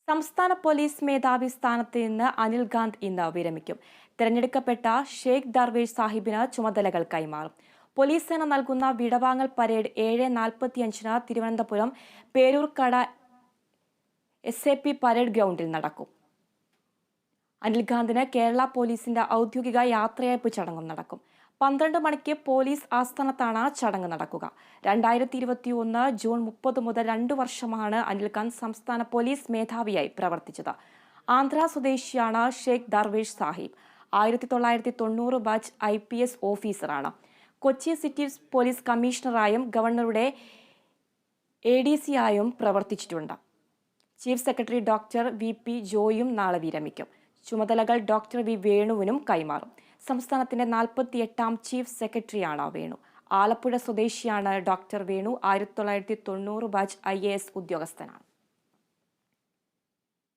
സംസ്ഥാന പോലീസ് മേധാവി സ്ഥാനത്ത് നിന്ന് അനിൽ ഗാന്ധ് ഇന്ന് വിരമിക്കും. തെരഞ്ഞെടുക്കപ്പെട്ട ഷെയ്ഖ് ദർവേഷ് സാഹിബിന് ചുമതലകൾ കൈമാറും. പോലീസ് സേന നൽകുന്ന വിടവാങ്ങൽ parade 7:45 Thiruvananthapuram Peroorkada SAP parade ഗ്രൗണ്ടിൽ നടക്കും. അനിൽ ഗാന്ധിന് കേരള പോലീസിന്റെ ഔദ്യോഗിക യാത്രയയപ്പ് ചടങ്ങും നടക്കും. 12 മണിക്ക് പോലീസ് ആസ്ഥാനത്താണ് ചടങ്ങ് നടക്കുക. 2021 ജൂൺ 30 മുതൽ 2 വർഷമാണ് അനിൽ ഗാന്ധ് സംസ്ഥാന പോലീസ് മേധാവിയായി പ്രവർത്തിച്ചത്. ആന്ധ്ര സ്വദേശിയാണ് ഷെയ്ഖ് ദർവേഷ് സാഹിബ്. 1990 ബാച്ച് IPS ഓഫീസറാണ്. കൊച്ചി സിറ്റി പോലീസ് കമ്മീഷണറായും ഗവർണറുടെ ADC ആയും പ്രവർത്തിച്ചിട്ടുണ്ട്. ചീഫ് സെക്രട്ടറി ഡോക്ടർ VP ജോയും നാളെ വിരമിക്കും. ചുമതലകൾ ഡോക്ടർ V വേണുവിനും കൈമാറും. സംസ്ഥാനത്തിന്റെ 48ാം ചീഫ് സെക്രട്ടറിയാണ് വേണു. ആലപ്പുഴ സ്വദേശിയാണ് ഡോക്ടർ വേണു. 1990 ബാച്ച് IAS ഉദ്യോഗസ്ഥനാണ്.